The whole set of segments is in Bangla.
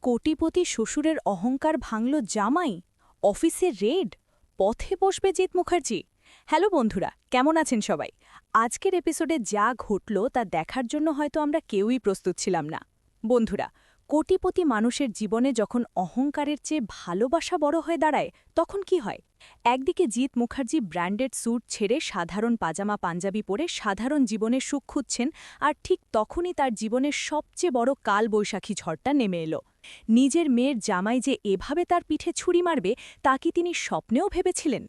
কোটিপতি শ্বশুরের অহংকার ভাঙল জামাই, অফিসে রেড, পথে বসবে জিৎ মুখার্জি। হ্যালো বন্ধুরা, কেমন আছেন সবাই? আজকের এপিসোডে যা ঘটল তা দেখার জন্য হয়তো আমরা কেউই প্রস্তুত ছিলাম না। বন্ধুরা, কোটিপতি মানুষের জীবনে যখন অহংকারের চেয়ে ভালোবাসা বড় হয়ে দাঁড়ায়, তখন কি হয়? একদিকে জিৎ মুখার্জি ব্র্যান্ডেড স্যুট ছেড়ে সাধারণ পাজামা পাঞ্জাবি পরে সাধারণ জীবনের সুখ খুঁজছেন, আর ঠিক তখনই তার জীবনের সবচেয়ে বড় কালবৈশাখী ঝড়টা নেমে এলো। নিজের মেয়ের জামাই যে এভাবে তার পিঠে ছুরি মারবে, তা কি তিনি স্বপ্নেও ভেবেছিলেন?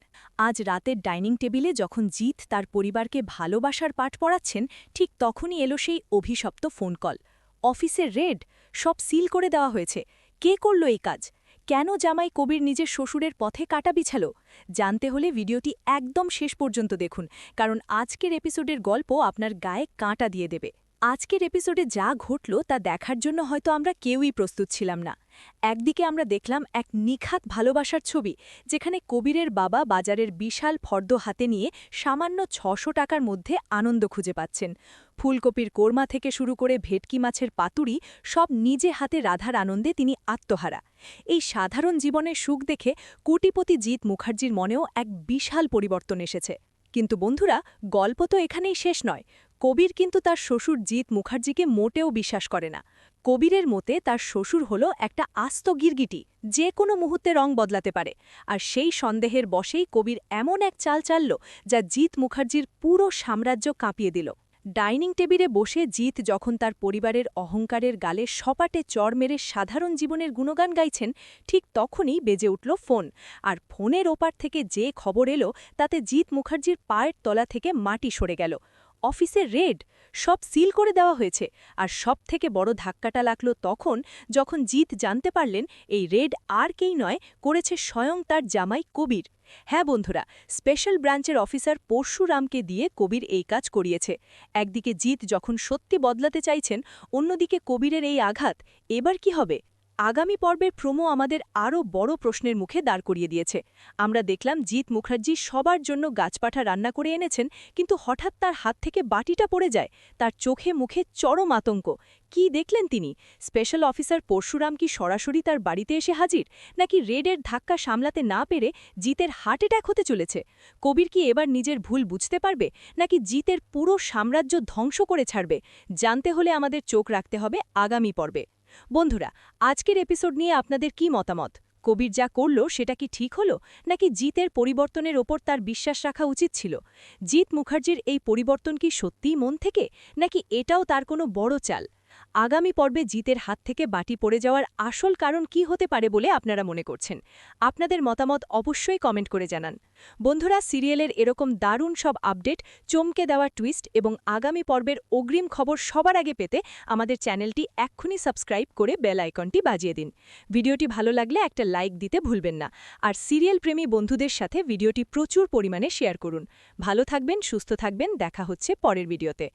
আজ রাতের ডাইনিং টেবিলে যখন জিৎ তার পরিবারকে ভালোবাসার পাঠ পড়াচ্ছেন, ঠিক তখনই এলো সেই অভিশপ্ত ফোন কল। অফিসের রেড, সব সিল করে দেওয়া হয়েছে। কে করল এই কাজ? কেন জামাই কবির নিজের শ্বশুরের পথে কাটা বিছাল? জানতে হলে ভিডিওটি একদম শেষ পর্যন্ত দেখুন, কারণ আজকের এপিসোডের গল্প আপনার গায়ে কাঁটা দিয়ে দেবে। আজকের এপিসোডে যা ঘটল তা দেখার জন্য হয়তো আমরা কেউই প্রস্তুত ছিলাম না। একদিকে আমরা দেখলাম এক নিখাত ভালোবাসার ছবি, যেখানে কবিরের বাবা বাজারের বিশাল ফর্দ হাতে নিয়ে সামান্য ৬০০ টাকার মধ্যে আনন্দ খুঁজে পাচ্ছেন। ফুলকপির কোরমা থেকে শুরু করে ভেটকি মাছের পাতুরি, সব নিজে হাতে রাধার আনন্দে তিনি আত্মহারা। এই সাধারণ জীবনের সুখ দেখে কোটিপতি জিৎ মুখার্জির মনেও এক বিশাল পরিবর্তন এসেছে। কিন্তু বন্ধুরা, গল্প তো এখানেই শেষ নয়। কবির কিন্তু তার শ্বশুর জিৎ মুখার্জিকে মোটেও বিশ্বাস করে না। কবিরের মতে তার শ্বশুর হলো একটা আস্ত গিরগিটি, যে কোনো মুহূর্তে রং বদলাতে পারে। আর সেই সন্দেহের বশেই কবির এমন এক চাল চালল, যা জিৎ মুখার্জির পুরো সাম্রাজ্য কাঁপিয়ে দিল। ডাইনিং টেবিলে বসে জিৎ যখন তার পরিবারের অহংকারের গালে সপাটে চড় মেরে সাধারণ জীবনের গুণগান গাইছেন, ঠিক তখনই বেজে উঠল ফোন। আর ফোনের ওপার থেকে যে খবর এলো, তাতে জিৎ মুখার্জির পায়ের তলা থেকে মাটি সরে গেল। অফিসের রেড, সব সিল করে দেওয়া হয়েছে। আর সবথেকে বড় ধাক্কাটা লাগল তখন, যখন জিৎ জানতে পারলেন এই রেড আর কেই নয়, করেছে স্বয়ং তার জামাই কবির। হ্যাঁ বন্ধুরা, স্পেশাল ব্রাঞ্চের অফিসার পরশুরামকে দিয়ে কবির এই কাজ করিয়েছে। একদিকে জিৎ যখন সত্যি বদলাতে চাইছেন, অন্যদিকে কবিরের এই আঘাত। এবার কি হবে? আগামী পর্বের প্রোমো আমাদের আরও বড় প্রশ্নের মুখে দাঁড় করিয়ে দিয়েছে। আমরা দেখলাম জিৎ মুখার্জি সবার জন্য গাছপাঠা রান্না করে এনেছেন, কিন্তু হঠাৎ তার হাত থেকে বাটিটা পড়ে যায়। তার চোখে মুখে চরম আতঙ্ক। কি দেখলেন তিনি? স্পেশাল অফিসার পরশুরাম কি সরাসরি তার বাড়িতে এসে হাজির, নাকি রেডের ধাক্কা সামলাতে না পেরে জিতের হার্ট অ্যাটাক হতে চলেছে? কবির কি এবার নিজের ভুল বুঝতে পারবে, নাকি জিতের পুরো সাম্রাজ্য ধ্বংস করে ছাড়বে? জানতে হলে আমাদের চোখ রাখতে হবে আগামী পর্বে। বন্ধুরা, আজকের এপিসোড নিয়ে আপনাদের কি মতামত? কবির যা করল সেটা কি ঠিক হলো, নাকি জিতের পরিবর্তনের ওপর তার বিশ্বাস রাখা উচিত ছিল? জিৎ মুখার্জির এই পরিবর্তন কি সত্যিই মন থেকে, নাকি এটাও তার কোনো বড় চাল? আগামী পর্বে জিতের হাত থেকে বাটি পড়ে যাওয়ার আসল কারণ কি হতে পারে বলে আপনারা মনে করছেন? আপনাদের মতামত অবশ্যই কমেন্ট করে জানান। বন্ধুরা, সিরিয়ালের এরকম দারুণ সব আপডেট, চমকে দেওয়া টুইস্ট এবং আগামী পর্বের অগ্রিম খবর সবার আগে পেতে আমাদের চ্যানেলটি এক্ষুনি সাবস্ক্রাইব করে বেল আইকনটি বাজিয়ে দিন। ভিডিওটি ভালো লাগলে একটা লাইক দিতে ভুলবেন না। আর সিরিয়াল প্রেমী বন্ধুদের সাথে ভিডিওটি প্রচুর পরিমাণে শেয়ার করুন। ভালো থাকবেন, সুস্থ থাকবেন, দেখা হচ্ছে পরের ভিডিওতে।